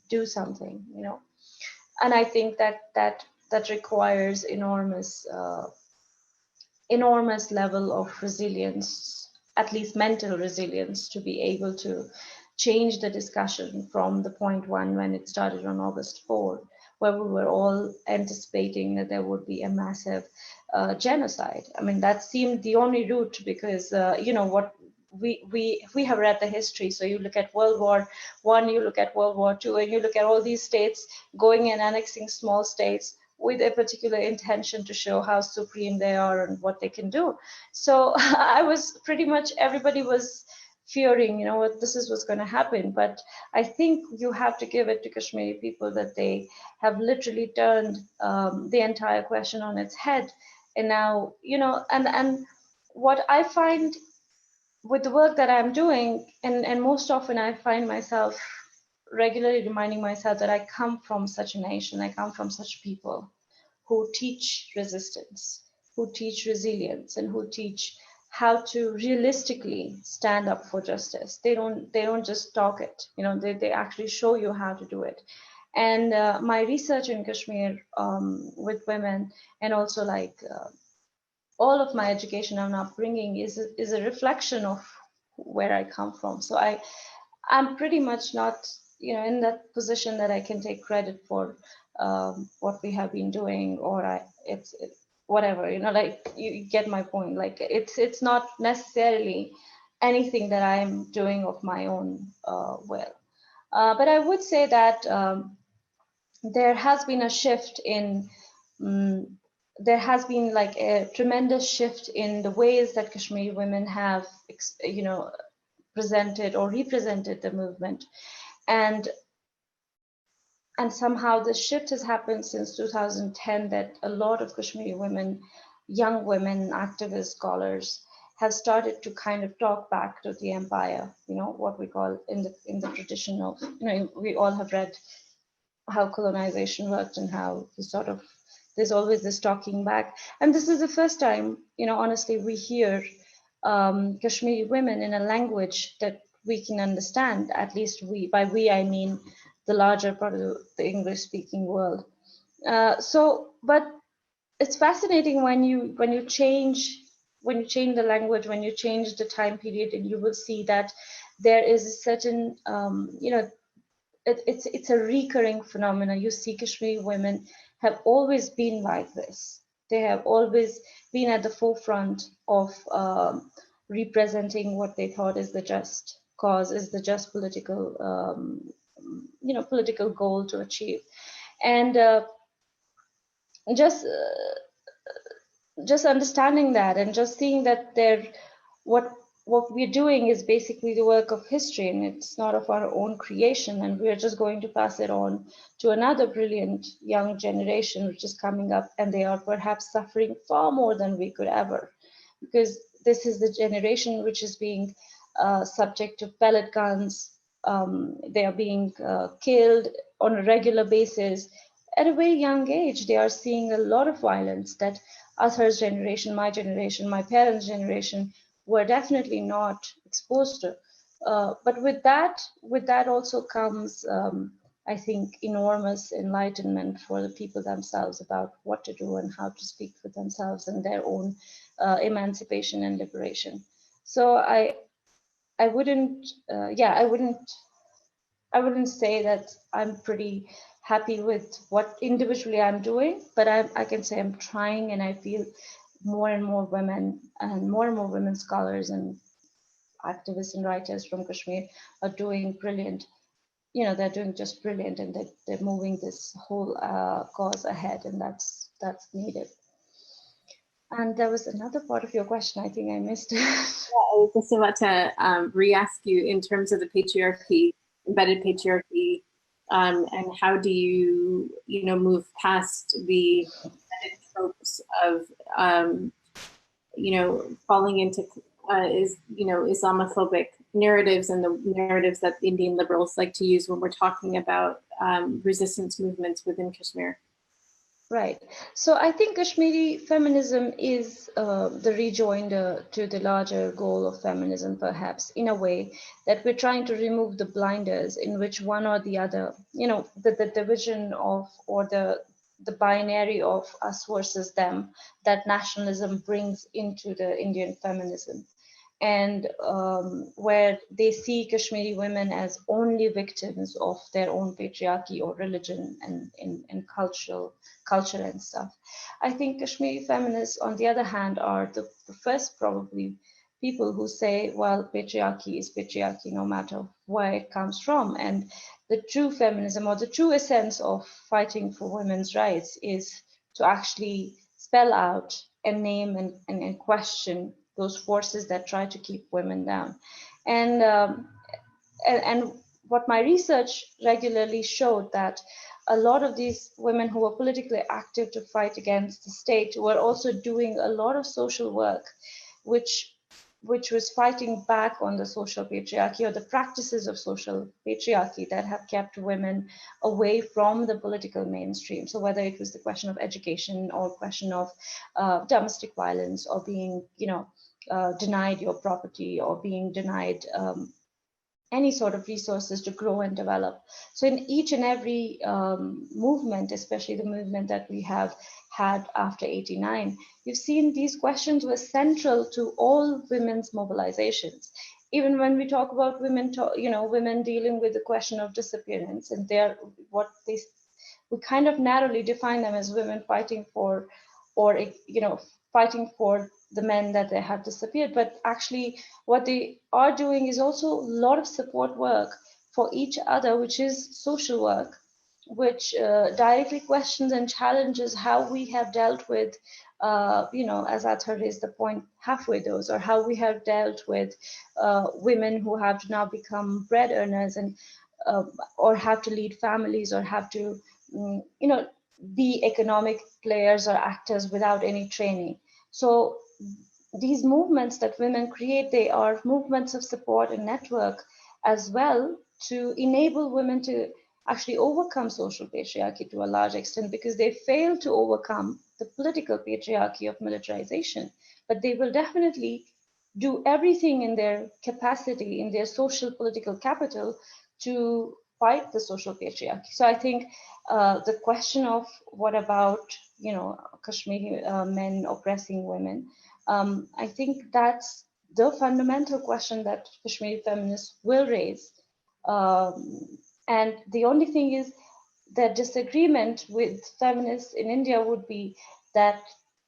do something, And I think that requires enormous level of resilience, at least mental resilience, to be able to change the discussion from the point one when it started on August 4, where we were all anticipating that there would be a massive genocide. I mean, that seemed the only route, because what we have read the history. So you look at World War I, you look at World War II, and you look at all these states going and annexing small states with a particular intention to show how supreme they are and what they can do. So I was pretty much, everybody was fearing, what this is what's going to happen. But I think you have to give it to Kashmiri people that they have literally turned the entire question on its head. And now, and what I find with the work that I'm doing, and most often I find myself regularly reminding myself that I come from such a nation, I come from such people who teach resistance, who teach resilience, and who teach how to realistically stand up for justice. They don't just talk it, they actually show you how to do it. And my research in Kashmir with women, and also all of my education and upbringing is a reflection of where I come from. So I'm pretty much not, in that position that I can take credit for what we have been doing, or it's whatever, you get my point. Like it's not necessarily anything that I'm doing of my own will. But I would say that there has been a shift in. There has been like a tremendous shift in the ways that Kashmiri women have, presented or represented the movement. And and somehow the shift has happened since 2010, that a lot of Kashmiri women, young women, activist scholars, have started to kind of talk back to the empire, you know, what we call in the tradition of, you know, we all have read how colonization worked and how we sort of, there's always this talking back. And this is the first time, you know, honestly, we hear Kashmiri women in a language that we can understand. At least we, by we, I mean the larger part of the English speaking world. But it's fascinating when you change the language, when you change the time period, and you will see that there is a certain, you know, it's a recurring phenomenon. You see Kashmiri women have always been like this. They have always been at the forefront of representing what they thought is the just cause, is the just political, you know, political goal to achieve. And just just understanding that and just seeing that they're what we're doing is basically the work of history, and it's not of our own creation, and we're just going to pass it on to another brilliant young generation which is coming up, and they are perhaps suffering far more than we could ever, because this is the generation which is being subject to pellet guns. They are being killed on a regular basis at a very young age. They are seeing a lot of violence that Ather's generation, my generation, my parents' generation were definitely not exposed to. But with that also comes, I think, enormous enlightenment for the people themselves about what to do and how to speak for themselves and their own emancipation and liberation. So I wouldn't, I wouldn't say that I'm pretty happy with what individually I'm doing, but I can say I'm trying, and I feel more and more women scholars and activists and writers from Kashmir are doing brilliant. You know, they're doing just brilliant, and they're moving this whole cause ahead, and that's needed. And there was another part of your question I think I missed. I was just about to re-ask you in terms of the patriarchy, embedded patriarchy, and how do you, you know, move past the embedded tropes of, you know, falling into, you know, Islamophobic narratives and the narratives that Indian liberals like to use when we're talking about resistance movements within Kashmir. Right. So I think Kashmiri feminism is the rejoinder to the larger goal of feminism, perhaps, in a way that we're trying to remove the blinders in which one or the other, you know, the division of, or the binary of us versus them that nationalism brings into the Indian feminism. And where they see Kashmiri women as only victims of their own patriarchy or religion and culture and stuff. I think Kashmiri feminists, on the other hand, are the first probably people who say, well, patriarchy is patriarchy no matter where it comes from. And the true feminism, or the true essence of fighting for women's rights, is to actually spell out and name and question those forces that try to keep women down. And what my research regularly showed, that a lot of these women who were politically active to fight against the state were also doing a lot of social work, which was fighting back on the social patriarchy, or the practices of social patriarchy that have kept women away from the political mainstream. So whether it was the question of education, or question of domestic violence, or being, you know, denied your property, or being denied any sort of resources to grow and develop. So in each and every movement, especially the movement that we have had after 89, you've seen these questions were central to all women's mobilizations. Even when we talk about women, women dealing with the question of disappearance, and they're we kind of narrowly define them as women fighting for, or, you know, fighting for the men that they have disappeared. But actually what they are doing is also a lot of support work for each other, which is social work, which directly questions and challenges how we have dealt with, as Ather raised the point, halfway those, or how we have dealt with women who have now become bread earners. And or have to lead families, or have to, you know, be economic players or actors without any training. So these movements that women create, they are movements of support and network as well, to enable women to actually overcome social patriarchy to a large extent, because they fail to overcome the political patriarchy of militarization. But they will definitely do everything in their capacity, in their social political capital, to fight the social patriarchy. So I think the question of what about, you know, Kashmiri men oppressing women, I think that's the fundamental question that Kashmiri feminists will raise. And the only thing is that disagreement with feminists in India would be that,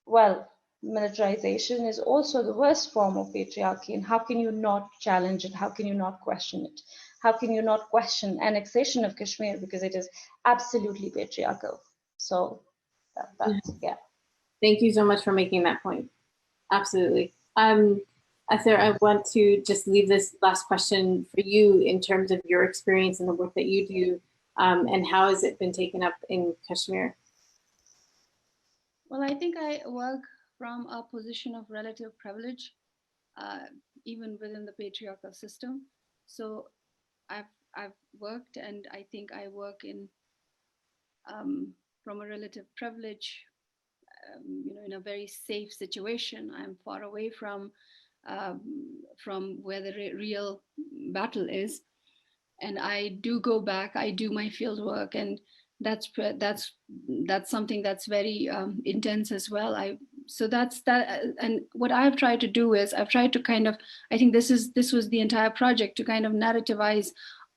well, militarization is also the worst form of patriarchy, and how can you not challenge it? How can you not question it? How can you not question annexation of Kashmir, because it is absolutely patriarchal? So that's, yeah. Thank you so much for making that point. Absolutely. Ather, I want to just leave this last question for you in terms of your experience and the work that you do, and how has it been taken up in Kashmir? Well, I think I work from a position of relative privilege, uh, even within the patriarchal system. So I've worked, and I think I work in from a relative privilege, in a very safe situation. I'm far away um, from where the real battle is, and I do go back. I do my field work, and that's something that's very intense as well. So that's that. And what I've tried to do is I've tried to kind of, I think this was the entire project, to kind of narrativize,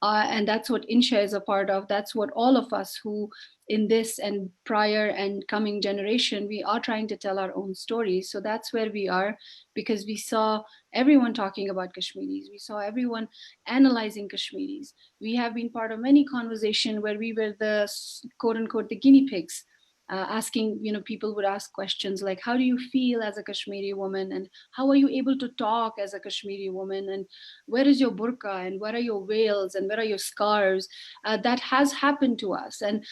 and that's what Inshah is a part of. That's what all of us who in this and prior and coming generation, we are trying to tell our own stories. So that's where we are, because we saw everyone talking about Kashmiris. We saw everyone analyzing Kashmiris. We have been part of many conversation where we were the quote unquote the guinea pigs, asking, people would ask questions like, how do you feel as a Kashmiri woman, and how are you able to talk as a Kashmiri woman, and where is your burqa, and where are your veils, and where are your scarves? That has happened to us, and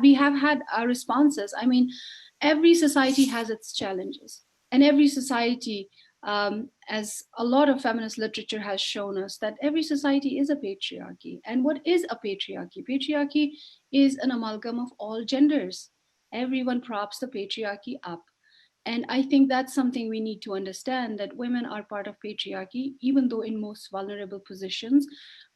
we have had our responses. I mean, every society has its challenges, and every society, as a lot of feminist literature has shown us, that every society is a patriarchy. And what is a patriarchy? Patriarchy is an amalgam of all genders. Everyone props the patriarchy up. And I think that's something we need to understand, that women are part of patriarchy, even though in most vulnerable positions.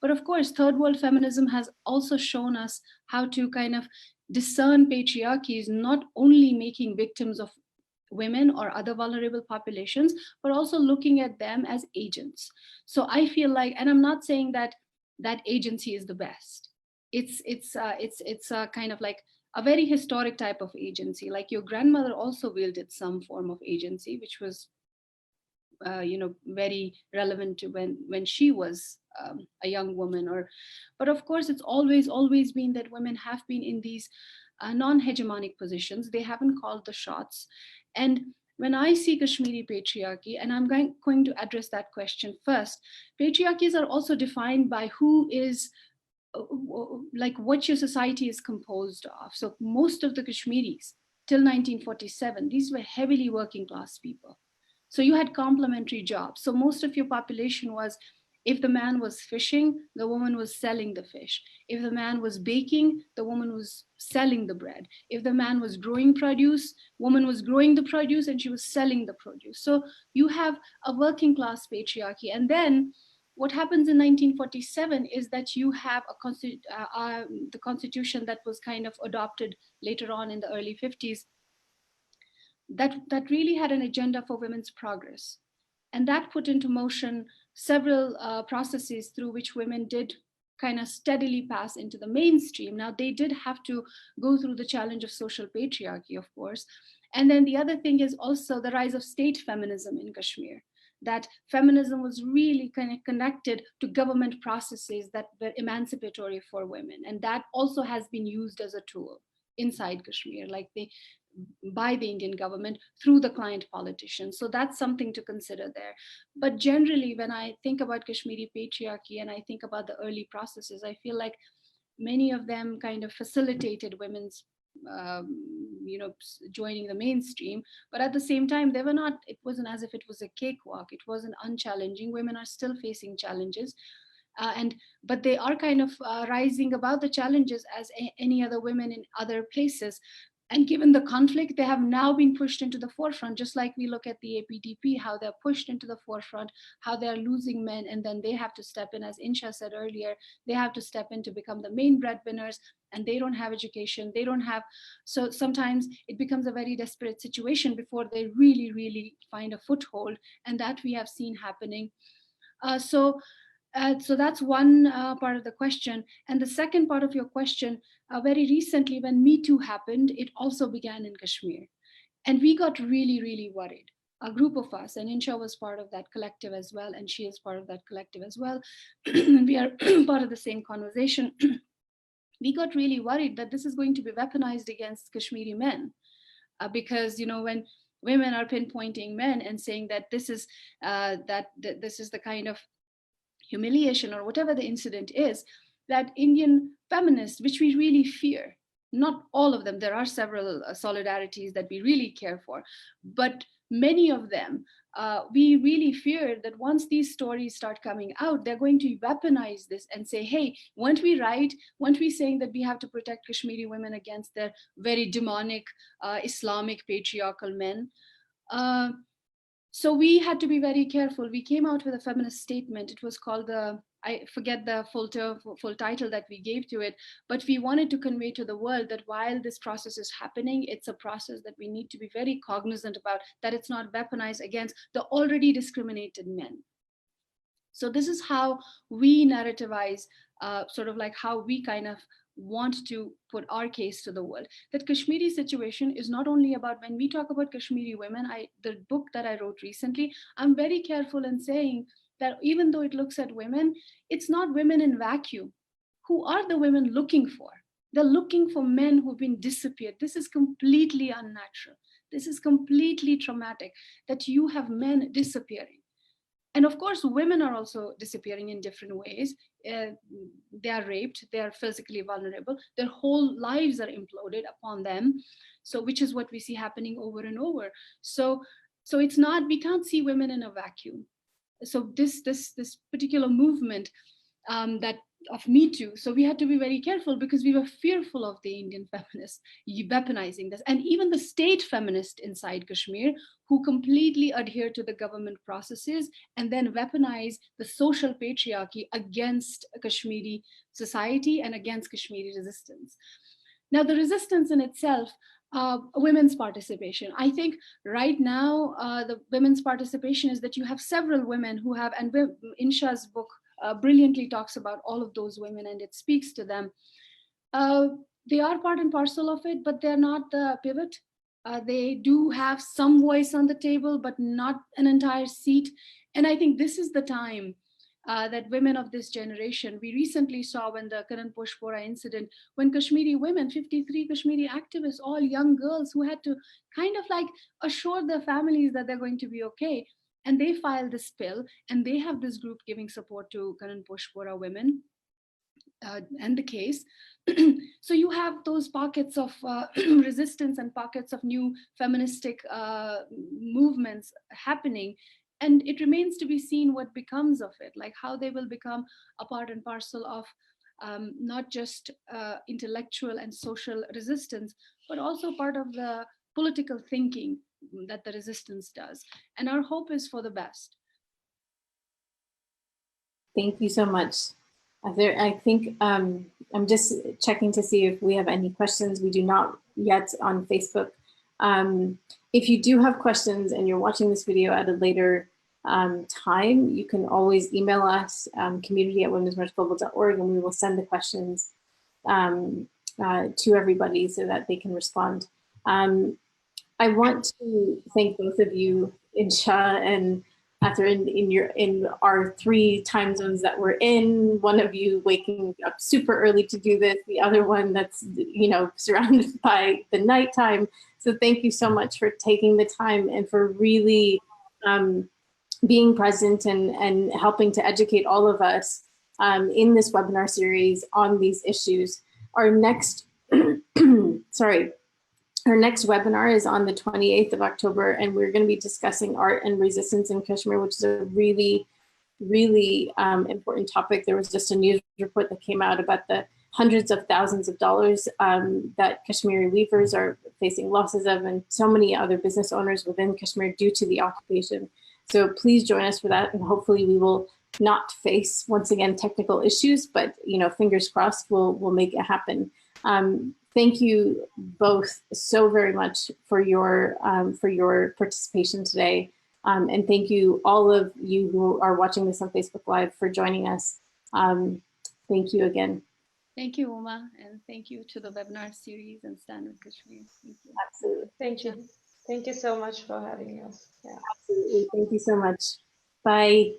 But of course, third world feminism has also shown us how to kind of discern patriarchies, not only making victims of women or other vulnerable populations, but also looking at them as agents. So I feel like, and I'm not saying that that agency is the best. It's a kind of like a very historic type of agency. Like your grandmother also wielded some form of agency, which was very relevant to when she was a young woman. But of course, it's always been that women have been in these non-hegemonic positions. They haven't called the shots. And when I see Kashmiri patriarchy, and I'm going to address that question first, patriarchies are also defined by who is, like what your society is composed of. So most of the Kashmiris till 1947, these were heavily working class people. So you had complementary jobs. So most of your population was, if the man was fishing, the woman was selling the fish. If the man was baking, the woman was selling the bread. If the man was growing produce, woman was growing the produce and she was selling the produce. So you have a working class patriarchy. And then what happens in 1947 is that you have the constitution that was kind of adopted later on in the early 50s, that really had an agenda for women's progress. And that put into motion several processes through which women did kind of steadily pass into the mainstream. Now, they did have to go through the challenge of social patriarchy, of course. And then the other thing is also the rise of state feminism in Kashmir, that feminism was really kind of connected to government processes that were emancipatory for women. And that also has been used as a tool inside Kashmir. Like by the Indian government through the client politicians. So that's something to consider there. But generally, when I think about Kashmiri patriarchy and I think about the early processes, I feel like many of them kind of facilitated women's joining the mainstream, but at the same time they were not, it wasn't as if it was a cakewalk, it wasn't unchallenging. Women are still facing challenges, but they are kind of rising above the challenges as any other women in other places. And given the conflict, they have now been pushed into the forefront, just like we look at the APDP, how they're pushed into the forefront, how they're losing men, and then they have to step in, as Inshah said earlier, they have to step in to become the main breadwinners, and they don't have education, they don't have, so sometimes it becomes a very desperate situation before they really, really find a foothold, and that we have seen happening. So that's one part of the question. And the second part of your question, very recently when Me Too happened, it also began in Kashmir. And we got really, really worried. A group of us, and Inshah was part of that collective as well, and she is part of that collective as well. We are part of the same conversation. We got really worried that this is going to be weaponized against Kashmiri men. Because, when women are pinpointing men and saying that this is this is the kind of humiliation or whatever the incident is, that Indian feminists, which we really fear, not all of them, there are several solidarities that we really care for, but many of them, we really fear that once these stories start coming out, they're going to weaponize this and say, hey, weren't we saying that we have to protect Kashmiri women against their very demonic Islamic patriarchal men? So we had to be very careful. We came out with a feminist statement. It was called I forget the full title that we gave to it, but we wanted to convey to the world that while this process is happening, it's a process that we need to be very cognizant about, that it's not weaponized against the already discriminated men. So this is how we narrativize, sort of like how we kind of want to put our case to the world. That Kashmiri situation is not only about, when we talk about Kashmiri women, the book that I wrote recently, I'm very careful in saying that even though it looks at women, it's not women in vacuum. Who are the women looking for? They're looking for men who've been disappeared. This is completely unnatural. This is completely traumatic, that you have men disappearing. And of course, women are also disappearing in different ways. They are raped, they are physically vulnerable, their whole lives are imploded upon them. So, which is what we see happening over and over. So it's not, we can't see women in a vacuum. So this particular movement that of Me Too, so we had to be very careful because we were fearful of the Indian feminists weaponizing this, and even the state feminists inside Kashmir who completely adhere to the government processes and then weaponize the social patriarchy against Kashmiri society and against Kashmiri resistance. Now, the resistance in itself, women's participation. I think right now, the women's participation is that you have several women who have, and Inshah's book brilliantly talks about all of those women and it speaks to them. They are part and parcel of it, but they're not the pivot. They do have some voice on the table, but not an entire seat. And I think this is the time that women of this generation, we recently saw when the Karan Pushpora incident, when Kashmiri women, 53 Kashmiri activists, all young girls who had to kind of like assure their families that they're going to be okay. And they filed this bill, and they have this group giving support to Karan Pushpora women and the case. So you have those pockets of resistance and pockets of new feministic movements happening. And it remains to be seen what becomes of it, like how they will become a part and parcel of not just intellectual and social resistance, but also part of the political thinking that the resistance does. And our hope is for the best. Thank you so much. I think I'm just checking to see if we have any questions. We do not yet on Facebook. If you do have questions and you're watching this video at a later time, you can always email us, community@womensmarchglobal.org, and we will send the questions to everybody so that they can respond. I want to thank both of you, Inshah and Ather, in our 3 time zones that we're in, one of you waking up super early to do this, the other one that's, you know, surrounded by the nighttime. So thank you so much for taking the time and for really being present and helping to educate all of us in this webinar series on these issues. Our next, sorry, our next webinar is on the 28th of October, and we're going to be discussing art and resistance in Kashmir, which is a really, really important topic. There was just a news report that came out about the hundreds of thousands of dollars that Kashmiri weavers are facing losses of, and so many other business owners within Kashmir due to the occupation. So please join us for that, and hopefully we will not face, once again, technical issues, but, you know, fingers crossed, we'll make it happen. Thank you both so very much for your participation today. And thank you, all of you who are watching this on Facebook Live, for joining us. Thank you again. Thank you, Uma, and thank you to the webinar series and Stand with Kashmir. Thank you. Absolutely. Thank you. Thank you so much for having us. Yeah. Absolutely. Thank you so much. Bye.